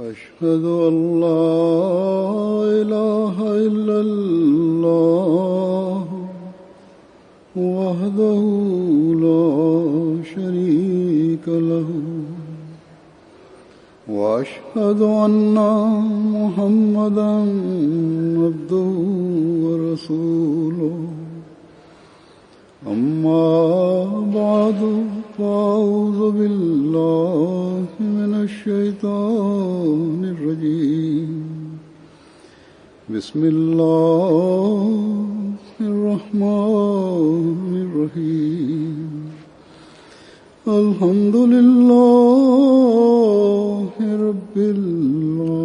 أشهد أن لا إله إلا الله وحده لا شريك له وأشهد أن محمدا عبده ورسوله أما بعد فأعوذ بالله من الشيطان الرجيم بسم الله الرحمن الرحيم الحمد لله رب العالمين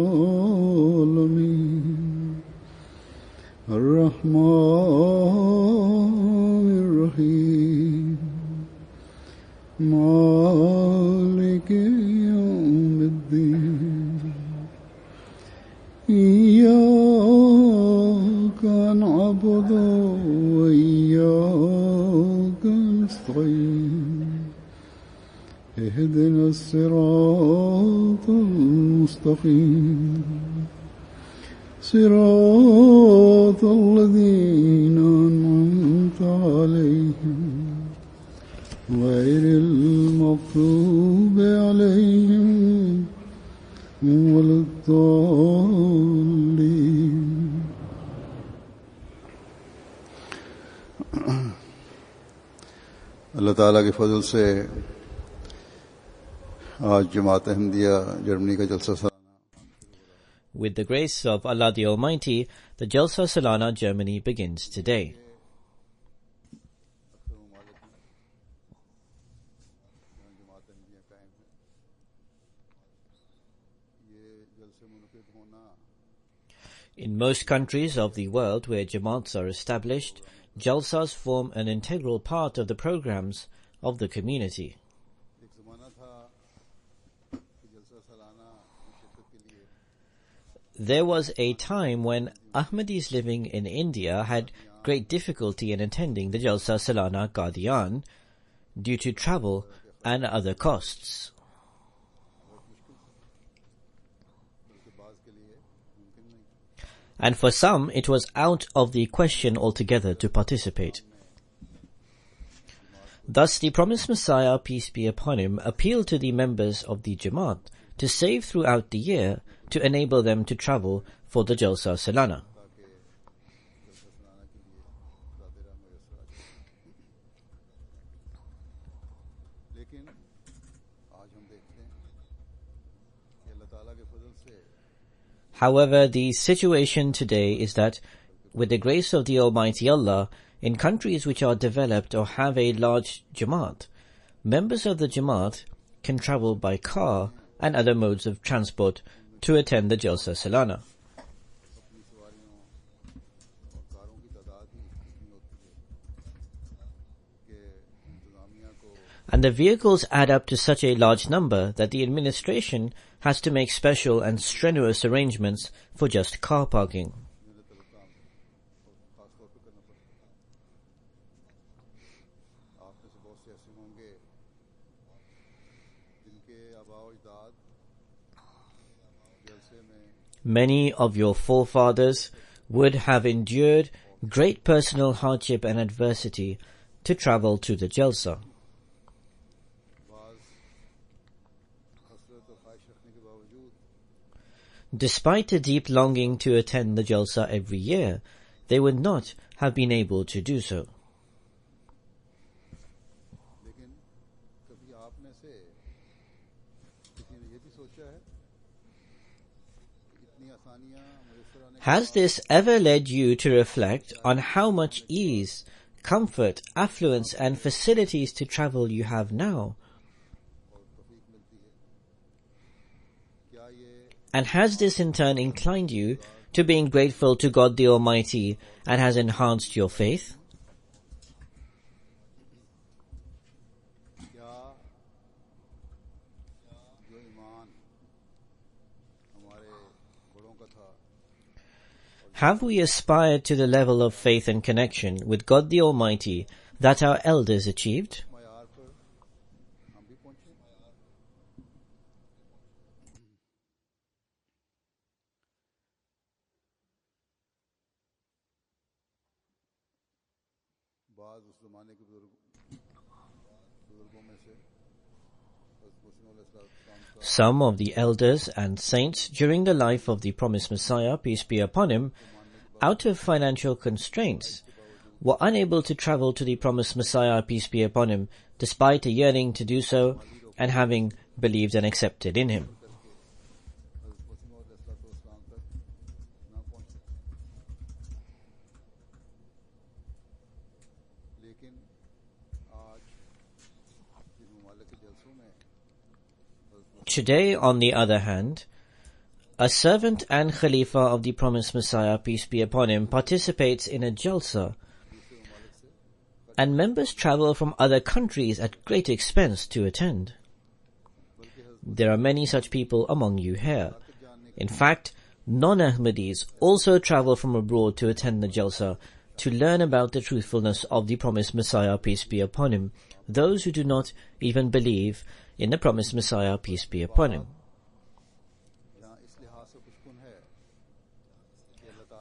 الرحمن الرحيم مالك يوم الدين إياك نعبد وإياك نستعين اهدنا الصراط المستقيم صراط الذين أنعمت عليهم غير المغضوب عليهم ولا الضالين اللہ تعالیٰ کے فضل سے آج جماعت احمدیہ جرمنی کا جلسہ سالانہ With the grace of Allah the Almighty, the Jalsa Salana Germany begins today. In most countries of the world where Jamaats are established, Jalsas form an integral part of the programs of the community. There was a time when Ahmadis living in India had great difficulty in attending the Jalsa Salana Qadian due to travel and other costs. And for some, it was out of the question altogether to participate. Thus, the promised Messiah, peace be upon him, appealed to the members of the Jamaat to save throughout the year to enable them to travel for the Jalsa Salana. However, the situation today is that, with the grace of the Almighty Allah, in countries which are developed or have a large Jamaat, members of the Jamaat can travel by car and other modes of transport to attend the Jalsa Salana. And the vehicles add up to such a large number that the administration has to make special and strenuous arrangements for just car parking. Many of your forefathers would have endured great personal hardship and adversity to travel to the Jalsa. Despite a deep longing to attend the Jalsa every year, they would not have been able to do so. Has this ever led you to reflect on how much ease, comfort, affluence and facilities to travel you have now? And has this in turn inclined you to being grateful to God the Almighty and has enhanced your faith? Have we aspired to the level of faith and connection with God the Almighty that our elders achieved? बाद उस जमाने के बुजुर्गों में से Some of the elders and saints during the life of the promised Messiah, peace be upon him, out of financial constraints, were unable to travel to the promised Messiah, peace be upon him, despite a yearning to do so and having believed and accepted in him. Today, on the other hand, a servant and Khalifa of the promised Messiah, peace be upon him, participates in a jalsa, and members travel from other countries at great expense to attend. There are many such people among you here. In fact, non-Ahmadis also travel from abroad to attend the jalsa, to learn about the truthfulness of the promised Messiah, peace be upon him, those who do not even believe in the promised Messiah, peace be upon him.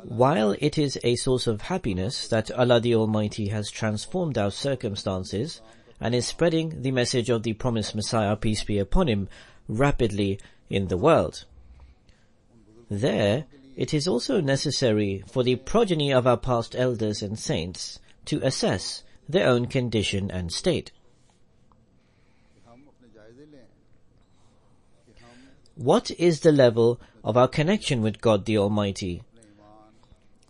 While it is a source of happiness that Allah the Almighty has transformed our circumstances and is spreading the message of the promised Messiah, peace be upon him, rapidly in the world, there it is also necessary for the progeny of our past elders and saints to assess their own condition and state. What is the level of our connection with God the Almighty,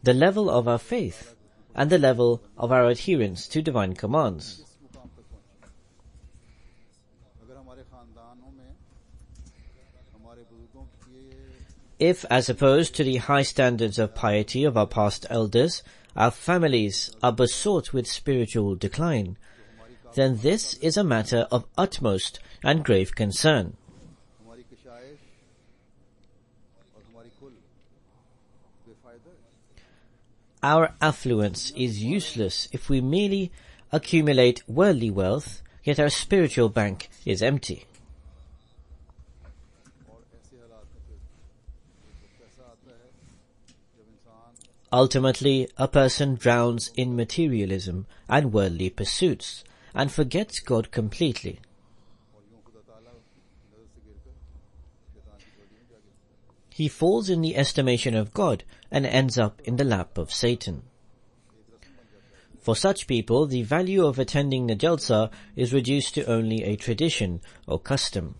the level of our faith, and the level of our adherence to divine commands? If, as opposed to the high standards of piety of our past elders, our families are besought with spiritual decline, then this is a matter of utmost and grave concern. Our affluence is useless if we merely accumulate worldly wealth, yet our spiritual bank is empty. Ultimately, a person drowns in materialism and worldly pursuits and forgets God completely. He falls in the estimation of God and ends up in the lap of Satan. For such people, the value of attending the Jalsa is reduced to only a tradition or custom.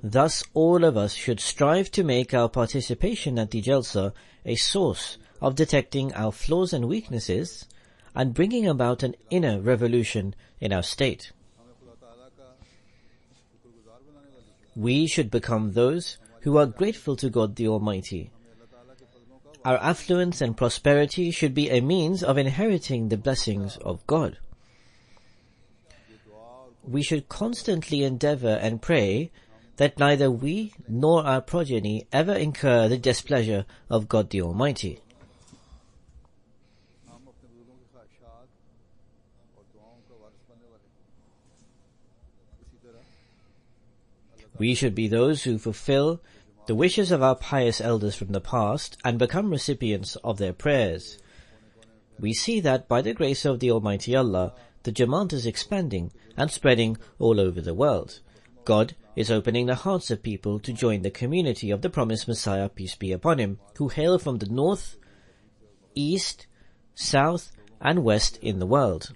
Thus, all of us should strive to make our participation at the Jalsa a source of detecting our flaws and weaknesses and bringing about an inner revolution in our state. We should become those who are grateful to God the Almighty. Our affluence and prosperity should be a means of inheriting the blessings of God. We should constantly endeavor and pray that neither we nor our progeny ever incur the displeasure of God the Almighty. We should be those who fulfill the wishes of our pious elders from the past and become recipients of their prayers. We see that by the grace of the Almighty Allah, the Jamaat is expanding and spreading all over the world. God is opening the hearts of people to join the community of the promised Messiah, peace be upon him, who hail from the north, east, south, and west in the world.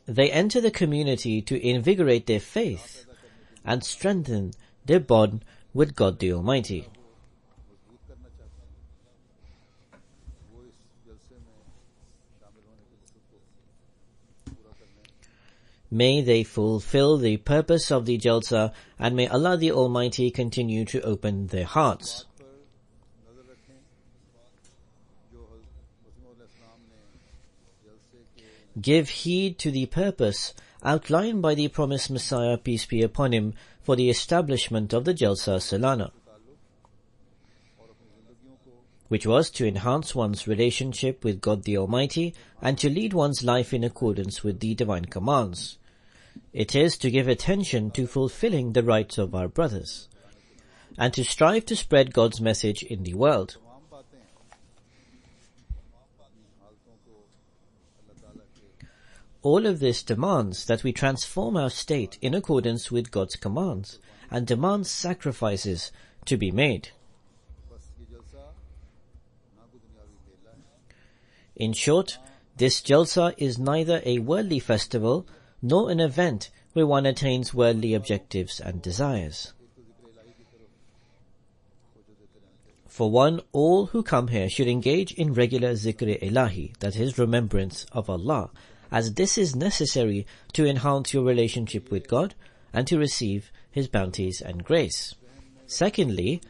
They enter the community to invigorate their faith and strengthen their bond with God the Almighty. May they fulfill the purpose of the Jalsa, and may Allah the Almighty continue to open their hearts. Give heed to the purpose outlined by the promised Messiah, peace be upon him, for the establishment of the Jalsa Salana, which was to enhance one's relationship with God the Almighty and to lead one's life in accordance with the divine commands. It is to give attention to fulfilling the rights of our brothers, and to strive to spread God's message in the world. all of this demands that we transform our state in accordance with God's commands and demands sacrifices to be made. In short, this Jalsa is neither a worldly festival nor an event where one attains worldly objectives and desires. For one, all who come here should engage in regular zikr-e-ilahi, that is, remembrance of Allah, as this is necessary to enhance your relationship with God and to receive His bounties and grace. Secondly,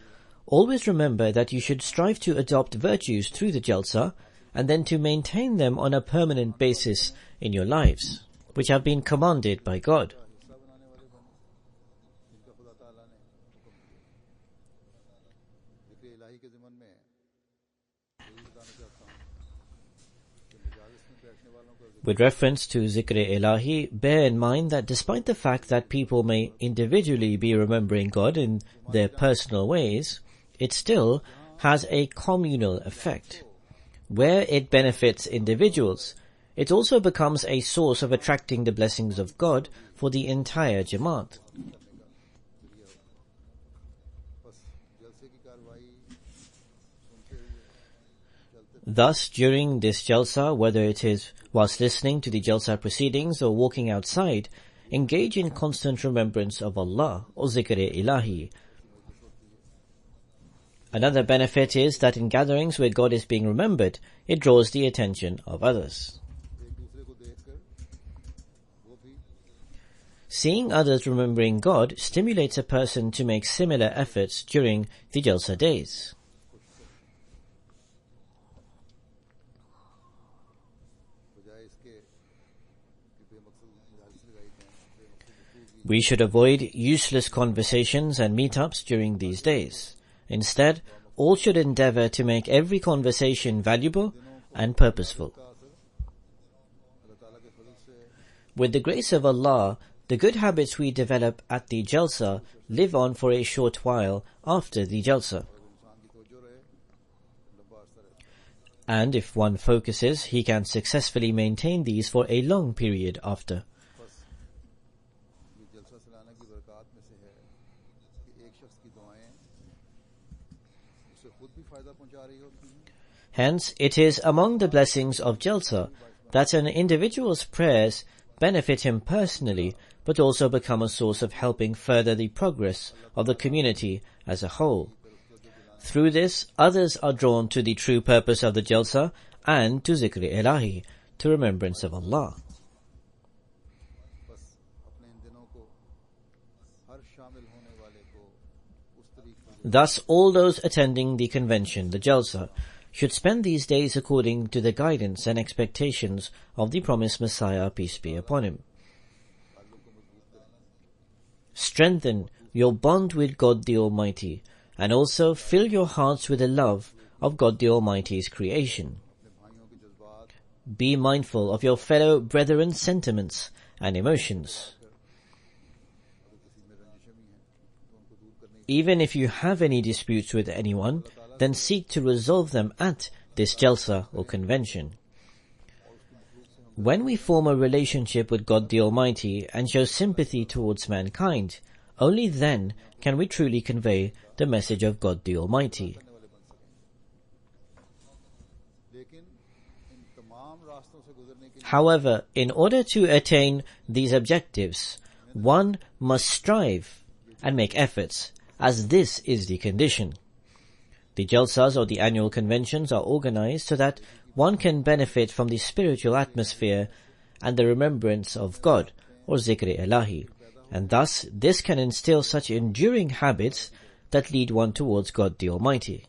always remember that you should strive to adopt virtues through the Jalsa and then to maintain them on a permanent basis in your lives, which have been commanded by God. With reference to zikr-e-ilahi, bear in mind that despite the fact that people may individually be remembering God in their personal ways, it still has a communal effect. Where it benefits individuals, it also becomes a source of attracting the blessings of God for the entire Jamaat. Thus, during this Jalsa, whether it is whilst listening to the Jalsa proceedings or walking outside, engage in constant remembrance of Allah or zikr-e-ilahi. Another benefit is that in gatherings where God is being remembered, it draws the attention of others. Seeing others remembering God stimulates a person to make similar efforts during the Jalsa days. We should avoid useless conversations and meetups during these days. Instead, all should endeavor to make every conversation valuable and purposeful. With the grace of Allah, the good habits we develop at the Jalsa live on for a short while after the Jalsa. And if one focuses, he can successfully maintain these for a long period after. Hence, it is among the blessings of Jalsa that an individual's prayers benefit him personally, but also become a source of helping further the progress of the community as a whole. Through this, others are drawn to the true purpose of the Jalsa and to zikr-e-ilahi, to remembrance of Allah. Thus, all those attending the convention, the Jalsa, should spend these days according to the guidance and expectations of the promised Messiah, peace be upon him. Strengthen your bond with God the Almighty, and also fill your hearts with the love of God the Almighty's creation. Be mindful of your fellow brethren's sentiments and emotions. Even if you have any disputes with anyone, then seek to resolve them at this Jalsa or convention. When we form a relationship with God the Almighty and show sympathy towards mankind, only then can we truly convey the message of God the Almighty. However, in order to attain these objectives, one must strive and make efforts, as this is the condition. The Jalsas or the annual conventions are organized so that one can benefit from the spiritual atmosphere and the remembrance of God, or zikr-e-ilahi, and thus this can instill such enduring habits that lead one towards God the Almighty.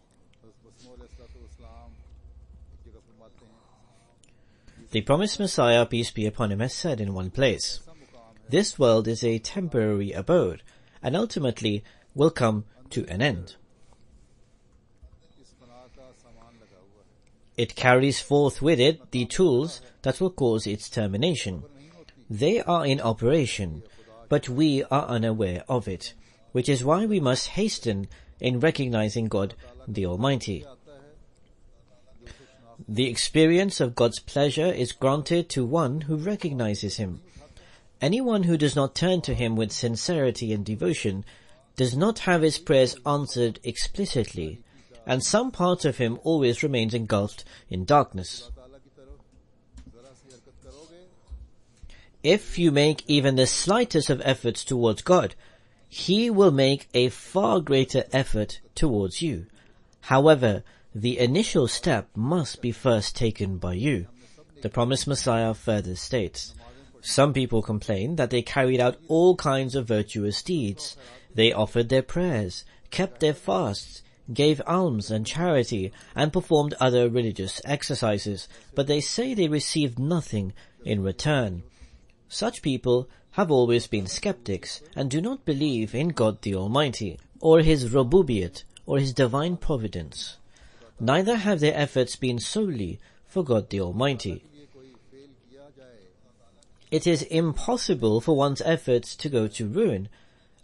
The promised Messiah, peace be upon him, has said in one place, "This world is a temporary abode, and ultimately will come to an end." It carries forth with it the tools that will cause its termination. They are in operation, but we are unaware of it, which is why we must hasten in recognizing God the Almighty. The experience of God's pleasure is granted to one who recognizes Him. Anyone who does not turn to Him with sincerity and devotion does not have his prayers answered explicitly, and some part of him always remains engulfed in darkness. If you make even the slightest of efforts towards God, He will make a far greater effort towards you. However, the initial step must be first taken by you. The promised Messiah further states, some people complain that they carried out all kinds of virtuous deeds. They offered their prayers, kept their fasts, gave alms and charity, and performed other religious exercises, but they say they received nothing in return. Such people have always been skeptics and do not believe in God the Almighty, or His Rububiyat, or His divine providence. Neither have their efforts been solely for God the Almighty. It is impossible for one's efforts to go to ruin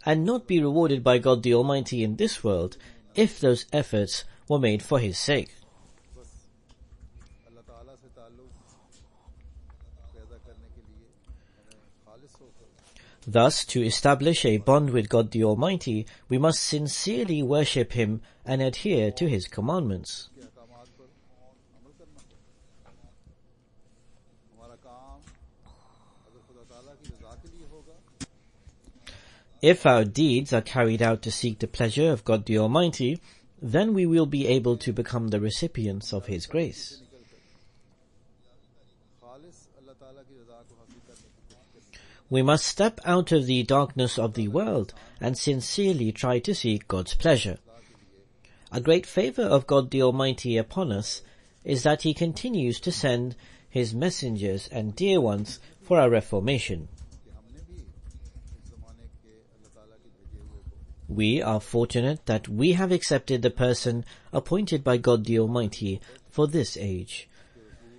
and not be rewarded by God the Almighty in this world if those efforts were made for His sake. Thus, to establish a bond with God the Almighty, we must sincerely worship Him and adhere to His commandments. If our deeds are carried out to seek the pleasure of God the Almighty, then we will be able to become the recipients of His grace. We must step out of the darkness of the world and sincerely try to seek God's pleasure. A great favor of God the Almighty upon us is that He continues to send His messengers and dear ones for our reformation. We are fortunate that we have accepted the person appointed by God the Almighty for this age.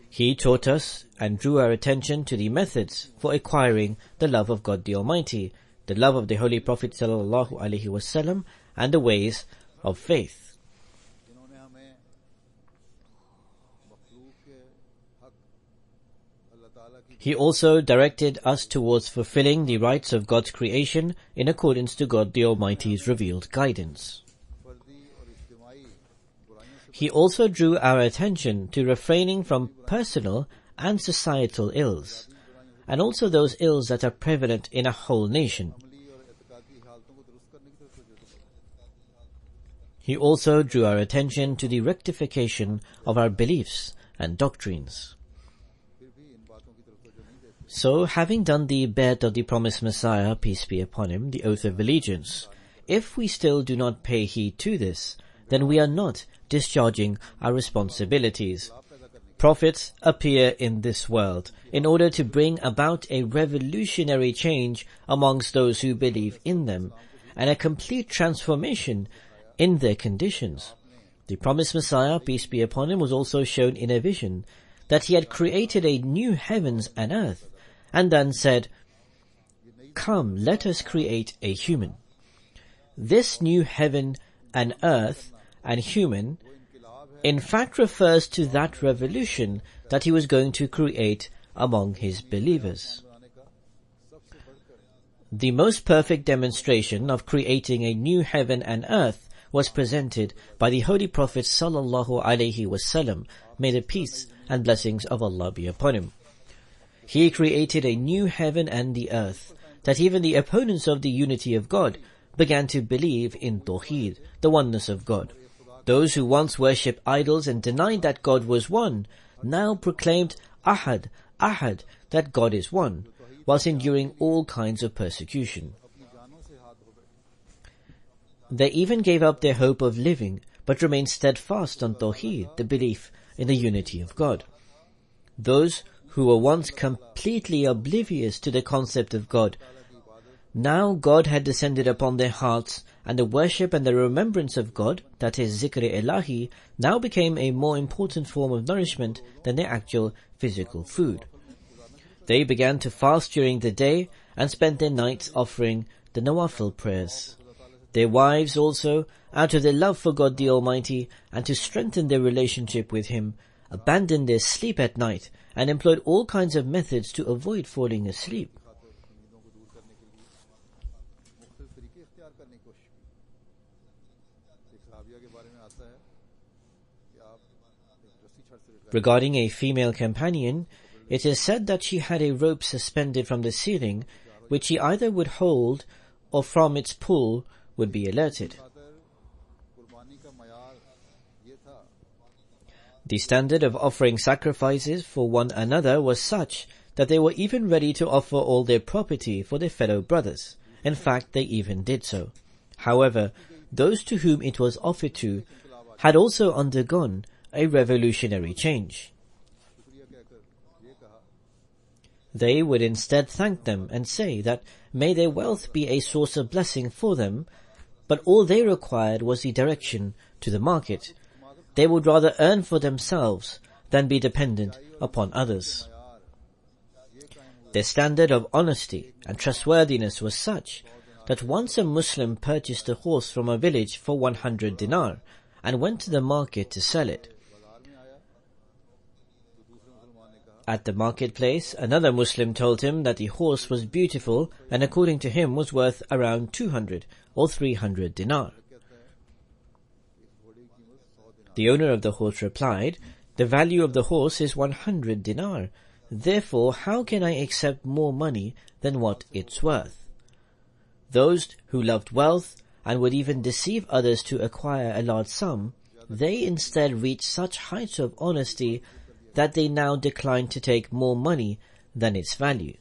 He taught us and drew our attention to the methods for acquiring the love of God the Almighty, the love of the Holy Prophet ﷺ, and the ways of faith. He also directed us towards fulfilling the rights of God's creation in accordance to God the Almighty's revealed guidance. He also drew our attention to refraining from personal and societal ills, and also those ills that are prevalent in a whole nation. He also drew our attention to the rectification of our beliefs and doctrines. So, having done the bet of the promised Messiah, peace be upon him, the oath of allegiance, if we still do not pay heed to this, then we are not discharging our responsibilities. Prophets appear in this world in order to bring about a revolutionary change amongst those who believe in them, and a complete transformation in their conditions. The promised Messiah, peace be upon him, was also shown in a vision that he had created a new heavens and earth, and then said, "Come, let us create a human." This new heaven and earth and human in fact refers to that revolution that he was going to create among his believers. The most perfect demonstration of creating a new heaven and earth was presented by the Holy Prophet ﷺ, may the peace and blessings of Allah be upon him. He created a new heaven and the earth, that even the opponents of the unity of God began to believe in Tawheed, the oneness of God. Those who once worshipped idols and denied that God was one, now proclaimed Ahad, Ahad, that God is one, whilst enduring all kinds of persecution. They even gave up their hope of living, but remained steadfast on Tawheed, the belief in the unity of God. Those who were once completely oblivious to the concept of God, now God had descended upon their hearts, and the worship and the remembrance of God, that is Zikr-i-Ilahi, now became a more important form of nourishment than their actual physical food. They began to fast during the day and spent their nights offering the Nawafil prayers. Their wives also, out of their love for God the Almighty and to strengthen their relationship with Him, abandoned their sleep at night and employed all kinds of methods to avoid falling asleep. Regarding a female companion, it is said that she had a rope suspended from the ceiling, which she either would hold or from its pull would be alerted. The standard of offering sacrifices for one another was such that they were even ready to offer all their property for their fellow brothers. In fact, they even did so. However, those to whom it was offered to had also undergone a revolutionary change. They would instead thank them and say that may their wealth be a source of blessing for them, but all they required was the direction to the market. They would rather earn for themselves than be dependent upon others. Their standard of honesty and trustworthiness was such that once a Muslim purchased a horse from a village for 100 dinar and went to the market to sell it. At the marketplace, another Muslim told him that the horse was beautiful and according to him was worth around 200 or 300 dinar. The owner of the horse replied, "The value of the horse is 100 dinar. Therefore, how can I accept more money than what it's worth?" Those who loved wealth and would even deceive others to acquire a large sum, they instead reached such heights of honesty that they now decline to take more money than its value.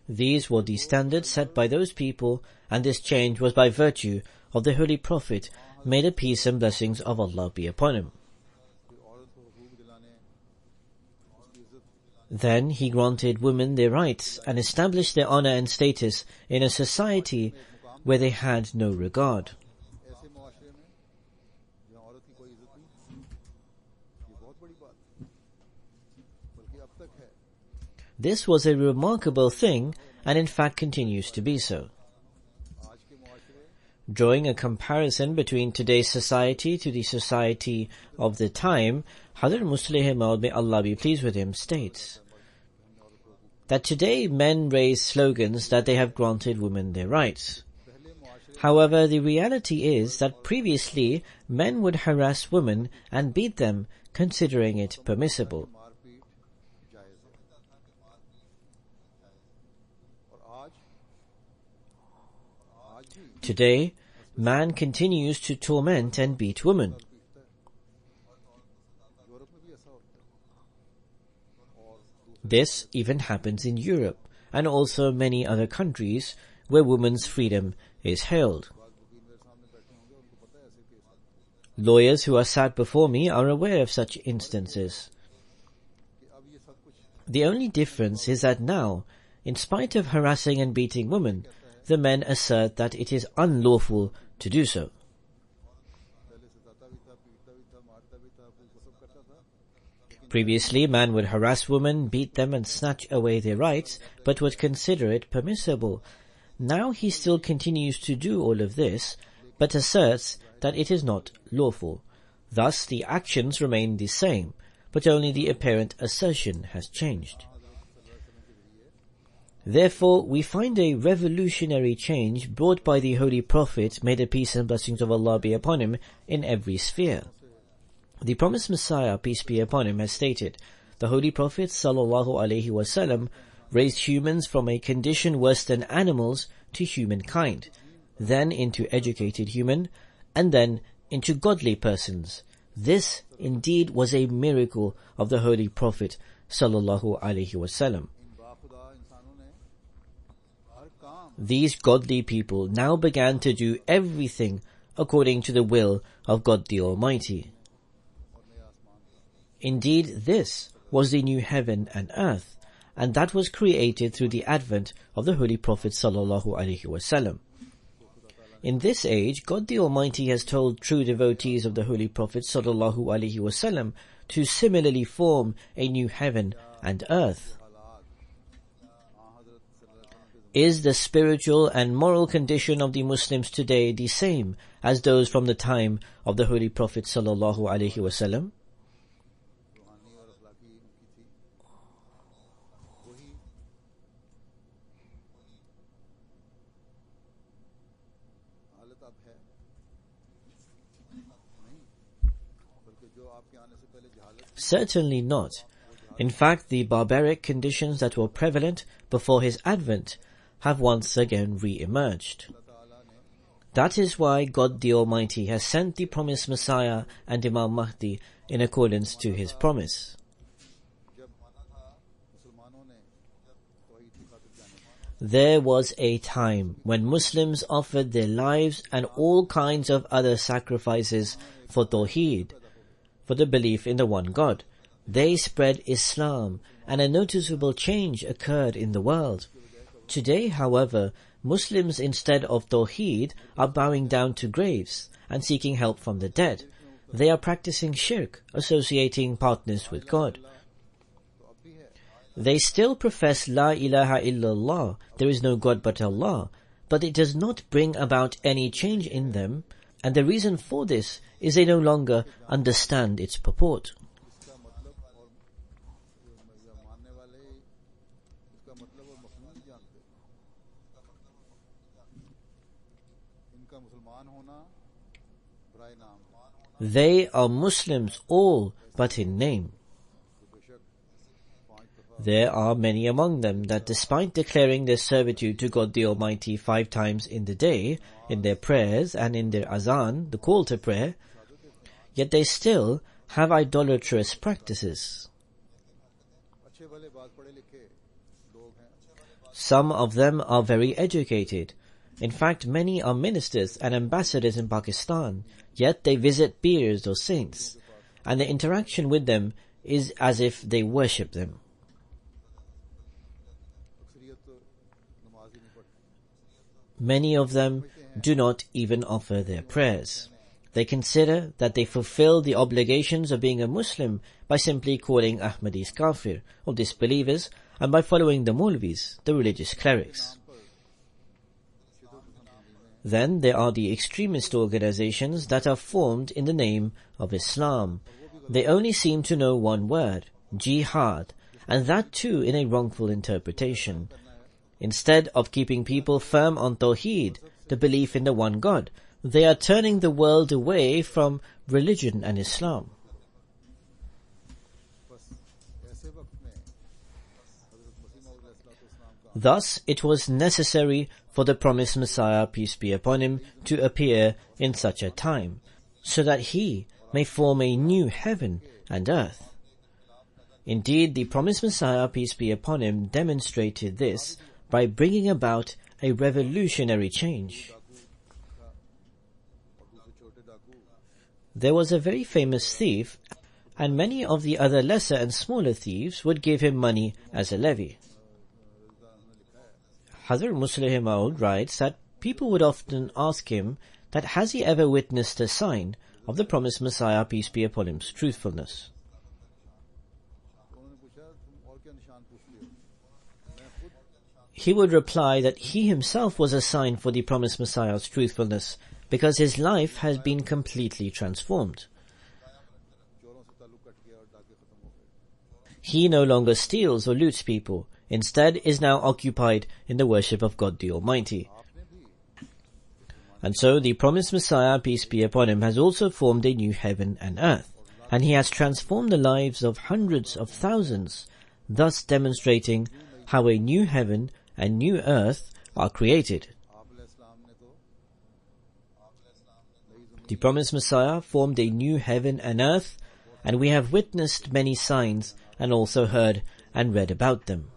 These were the standards set by those people, and this change was by virtue of the Holy Prophet, may the peace and blessings of Allah be upon him. Then he granted women their rights and established their honor and status in a society where they had no regard. This was a remarkable thing and in fact continues to be so. Drawing a comparison between today's society to the society of the time, Hazrat Muslih Maud, may Allah be pleased with him, states that today men raise slogans that they have granted women their rights. However, the reality is that previously men would harass women and beat them, considering it permissible. Today, man continues to torment and beat women. This even happens in Europe and also many other countries where women's freedom is held. Lawyers who are sat before me are aware of such instances. The only difference is that now, in spite of harassing and beating women, the men assert that it is unlawful to do so. Previously, man would harass women, beat them and snatch away their rights, but would consider it permissible. Now he still continues to do all of this, but asserts that it is not lawful. Thus, the actions remain the same, but only the apparent assertion has changed. Therefore, we find a revolutionary change brought by the Holy Prophet, may the peace and blessings of Allah be upon him, in every sphere. The promised Messiah, peace be upon him, has stated, the Holy Prophet ﷺ raised humans from a condition worse than animals to humankind, then into educated human, and then into godly persons. This indeed was a miracle of the Holy Prophet ﷺ. These godly people now began to do everything according to the will of God the Almighty. Indeed, this was the new heaven and earth, and that was created through the advent of the Holy Prophet ﷺ. In this age, God the Almighty has told true devotees of the Holy Prophet sallallahu alaihi wasallam to similarly form a new heaven and earth. Is the spiritual and moral condition of the Muslims today the same as those from the time of the Holy Prophet sallallahu alaihi wasallam? Certainly not. In fact, the barbaric conditions that were prevalent before his advent have once again re-emerged. That is why God the Almighty has sent the promised Messiah and Imam Mahdi in accordance to his promise. There was a time when Muslims offered their lives and all kinds of other sacrifices for Tawheed, for the belief in the one God. They spread Islam, and a noticeable change occurred in the world. Today, however, Muslims instead of Tawheed are bowing down to graves and seeking help from the dead. They are practicing shirk, associating partners with God. They still profess La ilaha illallah, there is no God but Allah, but it does not bring about any change in them, and the reason for this is they no longer understand its purport. They are Muslims all but in name. There are many among them that despite declaring their servitude to God the Almighty 5 times in the day, in their prayers and in their azan, the call to prayer, yet they still have idolatrous practices. Some of them are very educated. In fact, many are ministers and ambassadors in Pakistan, yet they visit peers or saints, and the interaction with them is as if they worship them. Many of them do not even offer their prayers. They consider that they fulfill the obligations of being a Muslim by simply calling Ahmadis kafir, or disbelievers, and by following the Maulvis, the religious clerics. Then there are the extremist organizations that are formed in the name of Islam. They only seem to know one word, jihad, and that too in a wrongful interpretation. Instead of keeping people firm on Tawheed, the belief in the one God, they are turning the world away from religion and Islam. Thus, it was necessary for the promised Messiah, peace be upon him, to appear in such a time, so that he may form a new heaven and earth. Indeed, the promised Messiah, peace be upon him, demonstrated this by bringing about a revolutionary change. There was a very famous thief, and many of the other lesser and smaller thieves would give him money as a levy. Hazrat Muslih Maud writes that people would often ask him that has he ever witnessed a sign of the promised Messiah, peace be upon him's truthfulness. He would reply that he himself was a sign for the promised Messiah's truthfulness, because his life has been completely transformed. He no longer steals or loots people, instead is now occupied in the worship of God the Almighty. And so the promised Messiah, peace be upon him, has also formed a new heaven and earth, and he has transformed the lives of hundreds of thousands, thus demonstrating how a new heaven and new earth are created. The promised Messiah formed a new heaven and earth, and we have witnessed many signs and also heard and read about them.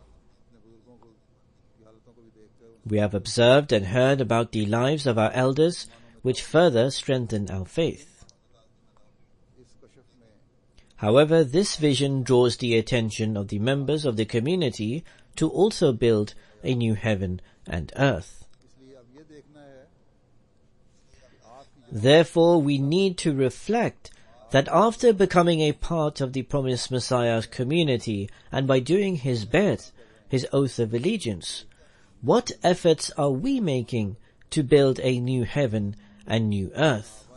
We have observed and heard about the lives of our elders, which further strengthen our faith. However, this vision draws the attention of the members of the community to also build a new heaven and earth. Therefore, we need to reflect that after becoming a part of the promised Messiah's community and by doing his bai'at, his oath of allegiance, what efforts are we making to build a new heaven and new earth?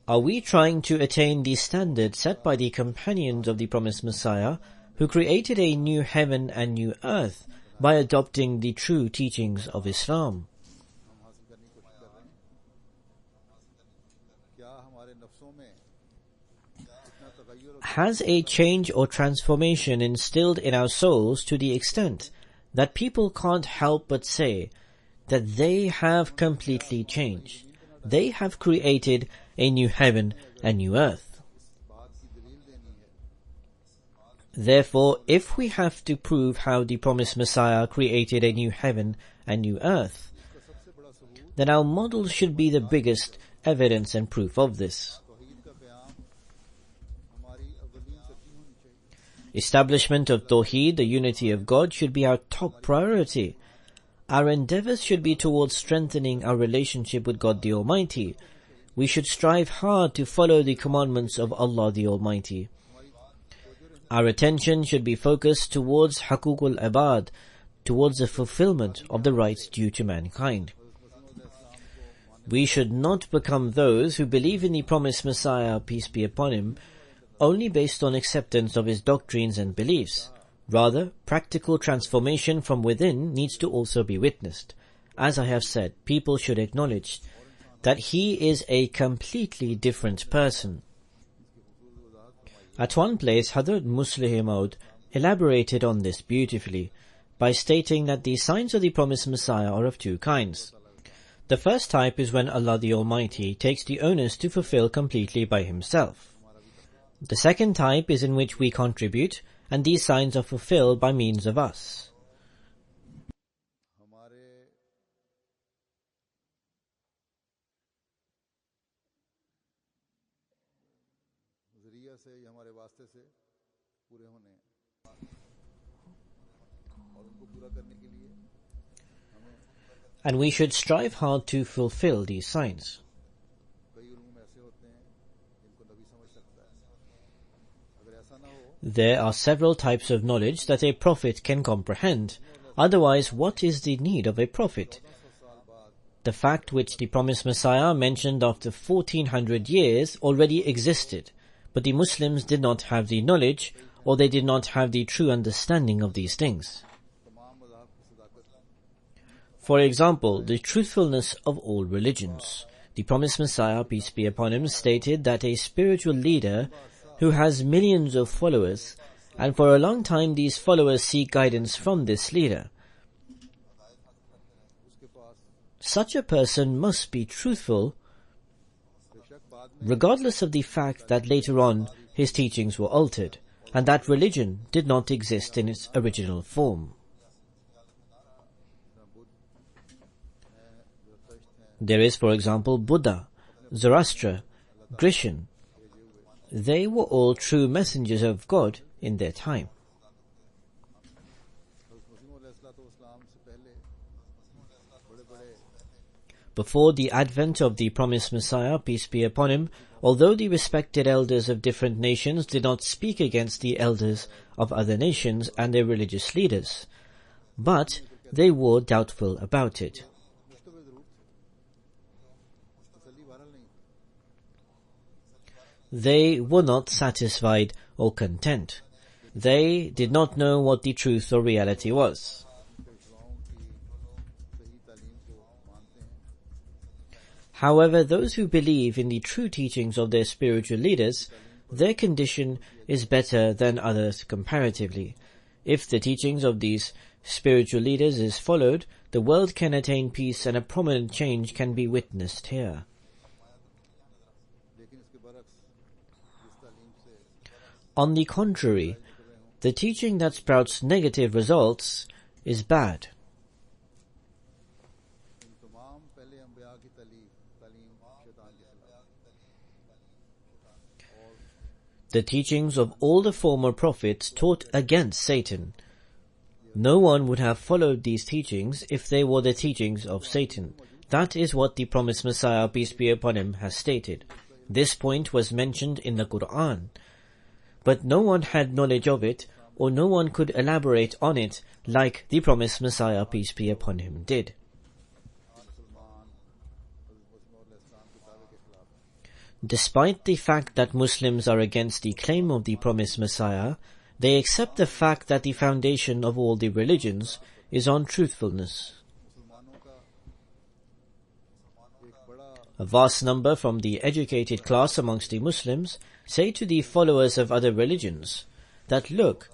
Are we trying to attain the standard set by the companions of the promised Messiah, who created a new heaven and new earth by adopting the true teachings of Islam? Has a change or transformation instilled in our souls to the extent that people can't help but say that they have completely changed? They have created a new heaven and new earth. Therefore, if we have to prove how the promised Messiah created a new heaven and new earth, then our model should be the biggest evidence and proof of this. Establishment of Tawheed, the unity of God, should be our top priority. Our endeavors should be towards strengthening our relationship with God the Almighty. We should strive hard to follow the commandments of Allah the Almighty. Our attention should be focused towards Haqūq al-Ibād, towards the fulfillment of the rights due to mankind. We should not become those who believe in the promised Messiah, peace be upon him, only based on acceptance of his doctrines and beliefs. Rather, practical transformation from within needs to also be witnessed. As I have said, people should acknowledge that he is a completely different person. At one place, Hazrat Muslih Maud elaborated on this beautifully by stating that the signs of the promised Messiah are of two kinds. The first type is when Allah the Almighty takes the onus to fulfill completely by himself. The second type is in which we contribute, and these signs are fulfilled by means of us. And we should strive hard to fulfill these signs. There are several types of knowledge that a prophet can comprehend. Otherwise, what is the need of a prophet? The fact which the promised Messiah mentioned after 1400 years already existed, but the Muslims did not have the knowledge, or they did not have the true understanding of these things. For example, the truthfulness of all religions. The promised Messiah, peace be upon him, stated that a spiritual leader who has millions of followers, and for a long time these followers seek guidance from this leader. Such a person must be truthful, regardless of the fact that later on his teachings were altered, and that religion did not exist in its original form. There is, for example, Buddha, Zoroaster, Krishan. They were all true messengers of God in their time. Before the advent of the promised Messiah, peace be upon him, although the respected elders of different nations did not speak against the elders of other nations and their religious leaders, but they were doubtful about it. They were not satisfied or content. They did not know what the truth or reality was. However, those who believe in the true teachings of their spiritual leaders, their condition is better than others comparatively. If the teachings of these spiritual leaders is followed, the world can attain peace and a prominent change can be witnessed here. On the contrary, the teaching that sprouts negative results is bad. The teachings of all the former prophets taught against Satan. No one would have followed these teachings if they were the teachings of Satan. That is what the promised Messiah, peace be upon him, has stated. This point was mentioned in the Quran, but no one had knowledge of it, or no one could elaborate on it like the promised Messiah, peace be upon him, did. Despite the fact that Muslims are against the claim of the promised Messiah, they accept the fact that the foundation of all the religions is on truthfulness. A vast number from the educated class amongst the Muslims say to the followers of other religions that, look,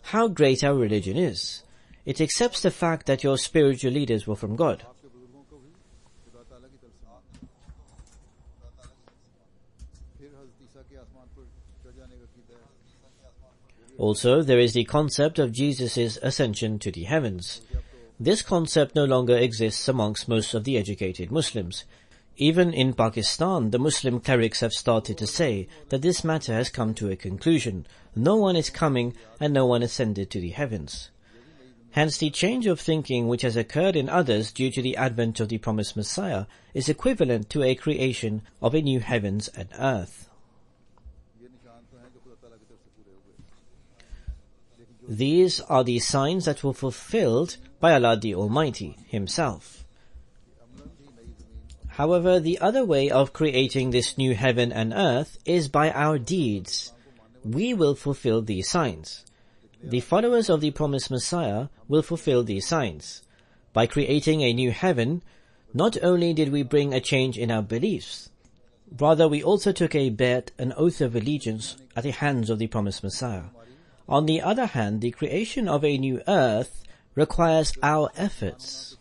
how great our religion is. It accepts the fact that your spiritual leaders were from God. Also, there is the concept of Jesus' ascension to the heavens. This concept no longer exists amongst most of the educated Muslims. Even in Pakistan, the Muslim clerics have started to say that this matter has come to a conclusion. No one is coming and no one ascended to the heavens. Hence, the change of thinking which has occurred in others due to the advent of the promised Messiah is equivalent to a creation of a new heavens and earth. These are the signs that were fulfilled by Allah the Almighty Himself. However, the other way of creating this new heaven and earth is by our deeds. We will fulfill these signs. The followers of the promised Messiah will fulfill these signs. By creating a new heaven, not only did we bring a change in our beliefs, rather we also took a bet, an oath of allegiance at the hands of the promised Messiah. On the other hand, the creation of a new earth requires our efforts.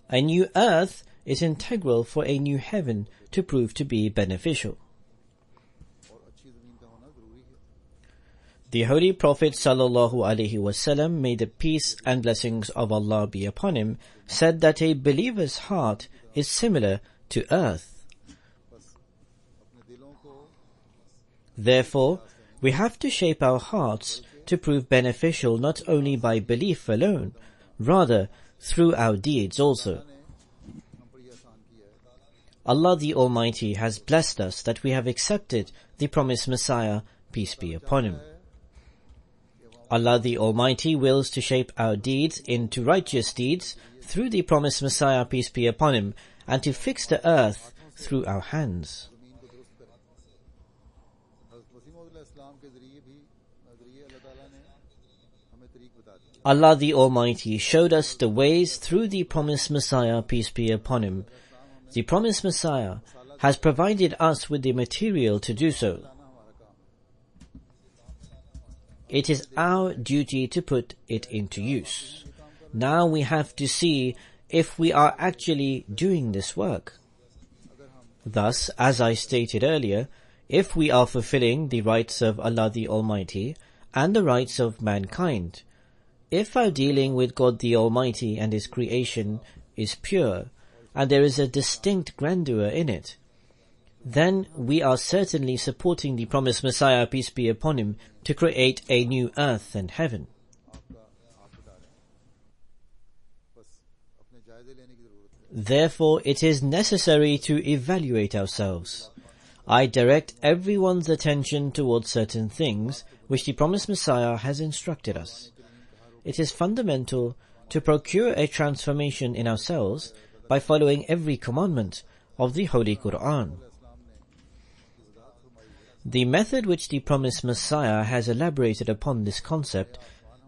A new earth is integral for a new heaven to prove to be beneficial. The Holy Prophet ﷺ, may the peace and blessings of Allah be upon him, said that a believer's heart is similar to earth. Therefore, we have to shape our hearts to prove beneficial not only by belief alone, rather through our deeds also. Allah the Almighty has blessed us that we have accepted the promised Messiah, peace be upon him. Allah the Almighty wills to shape our deeds into righteous deeds through the promised Messiah, peace be upon him, and to fix the earth through our hands. Allah the Almighty showed us the ways through the promised Messiah, peace be upon him. The promised Messiah has provided us with the material to do so. It is our duty to put it into use. Now we have to see if we are actually doing this work. Thus, as I stated earlier, if we are fulfilling the rights of Allah the Almighty and the rights of mankind, if our dealing with God the Almighty and His creation is pure, and there is a distinct grandeur in it, then we are certainly supporting the promised Messiah, peace be upon him, to create a new earth and heaven. Therefore, it is necessary to evaluate ourselves. I direct everyone's attention towards certain things which the promised Messiah has instructed us. It is fundamental to procure a transformation in ourselves by following every commandment of the Holy Quran. The method which the promised Messiah has elaborated upon this concept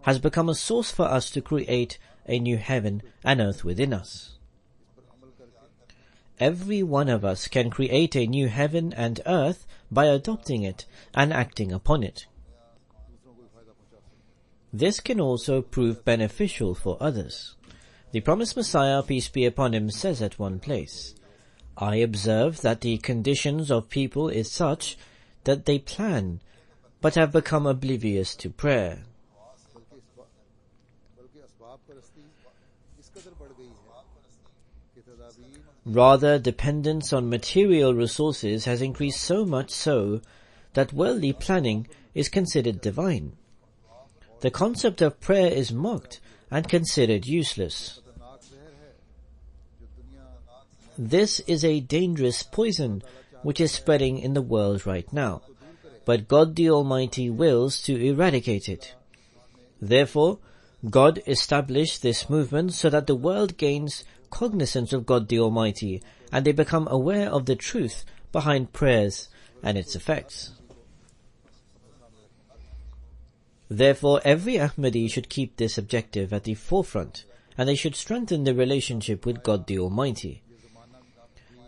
has become a source for us to create a new heaven and earth within us. Every one of us can create a new heaven and earth by adopting it and acting upon it. This can also prove beneficial for others. The promised Messiah, peace be upon him, says at one place, I observe that the conditions of people is such that they plan, but have become oblivious to prayer. Rather, dependence on material resources has increased so much so that worldly planning is considered divine. The concept of prayer is mocked and considered useless. This is a dangerous poison which is spreading in the world right now, but God the Almighty wills to eradicate it. Therefore, God established this movement so that the world gains cognizance of God the Almighty and they become aware of the truth behind prayers and its effects. Therefore, every Ahmadi should keep this objective at the forefront, and they should strengthen their relationship with God the Almighty.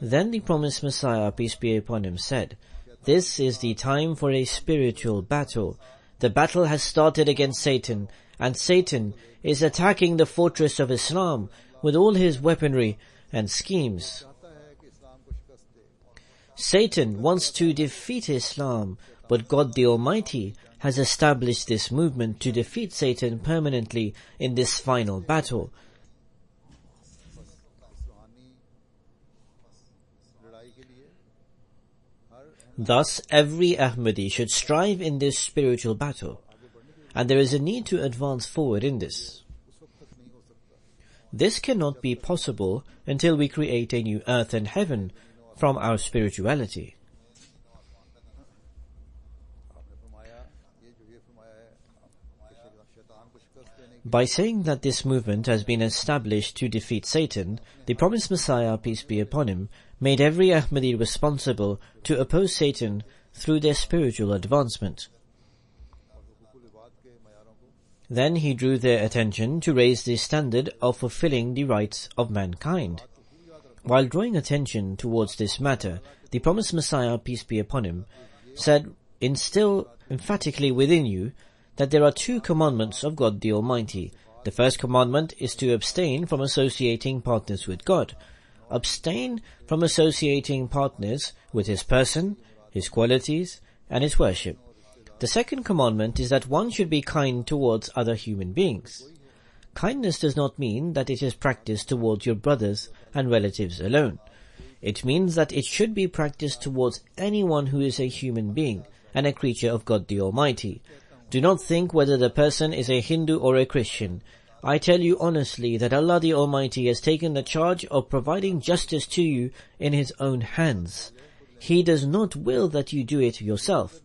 Then the promised Messiah, peace be upon him, said, "This is the time for a spiritual battle. The battle has started against Satan, and Satan is attacking the fortress of Islam with all his weaponry and schemes." Satan wants to defeat Islam, but God the Almighty has established this movement to defeat Satan permanently in this final battle. Thus, every Ahmadi should strive in this spiritual battle, and there is a need to advance forward in this. This cannot be possible until we create a new earth and heaven from our spirituality. By saying that this movement has been established to defeat Satan, the promised Messiah, peace be upon him, made every Ahmadi responsible to oppose Satan through their spiritual advancement. Then he drew their attention to raise the standard of fulfilling the rights of mankind. While drawing attention towards this matter, the promised Messiah, peace be upon him, said, "Instill emphatically within you that there are two commandments of God the Almighty. The first commandment is to abstain from associating partners with God. Abstain from associating partners with His person, His qualities, and His worship. The second commandment is that one should be kind towards other human beings. Kindness does not mean that it is practiced towards your brothers and relatives alone. It means that it should be practiced towards anyone who is a human being and a creature of God the Almighty. Do not think whether the person is a Hindu or a Christian. I tell you honestly that Allah the Almighty has taken the charge of providing justice to you in His own hands. He does not will that you do it yourself,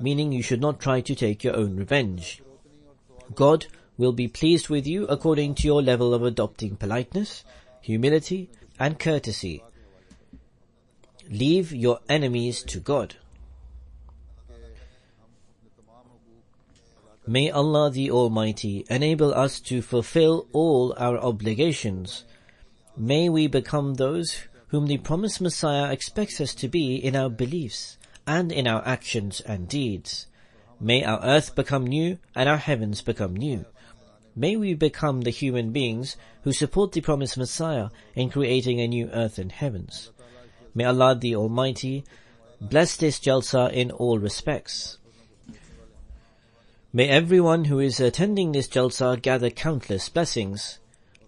meaning you should not try to take your own revenge. God will be pleased with you according to your level of adopting politeness, humility, and courtesy. Leave your enemies to God." May Allah the Almighty enable us to fulfill all our obligations. May we become those whom the promised Messiah expects us to be in our beliefs and in our actions and deeds. May our earth become new and our heavens become new. May we become the human beings who support the promised Messiah in creating a new earth and heavens. May Allah the Almighty bless this Jalsa in all respects. May everyone who is attending this Jalsa gather countless blessings.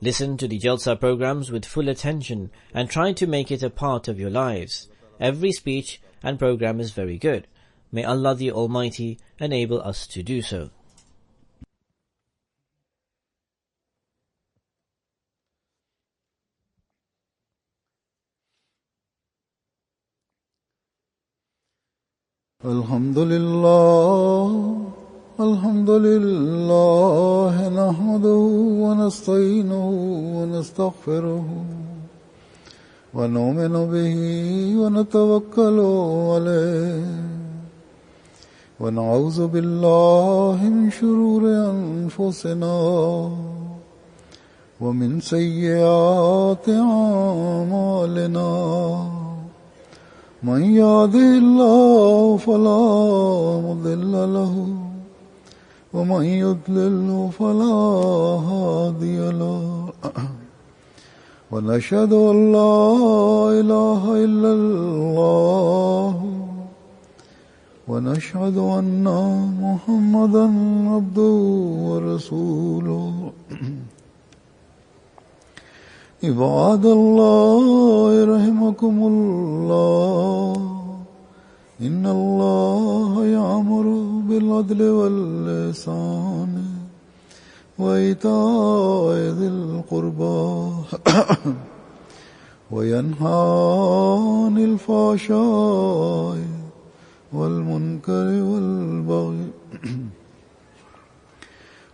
Listen to the Jalsa programs with full attention and try to make it a part of your lives. Every speech and program is very good. May Allah the Almighty enable us to do so. Alhamdulillah, Alhamdulillah, nahmaduhu wa nasta'inuhu wa nastaghfiruhu wa nu'minu bihi wa natawakkalu alayhi wa na'udhu billahi min shururi anfusina wa min sayyiati a'malina. من يهده الله فلا مضل له ومن يضلل فلا هادي له ونشهد أن لا إله إلا الله ونشهد أن محمدا عبده ورسوله عباد الله رحمكم الله إن الله يأمر بالعدل والإحسان وإيتاء ذي القربى وينهى عن الفحشاء والمنكر والبغي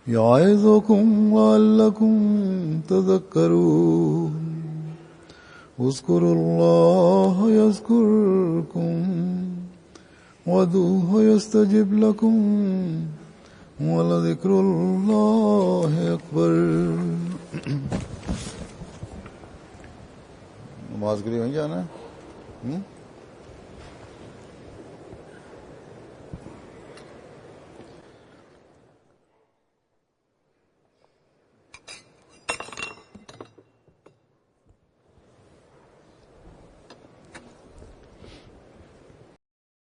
يعظكم لعلكم تذكرون اذكروا الله يذكركم وادعوه يستجب لكم ولذكر الله أكبر. नमाज के लिए वहीं जाना है?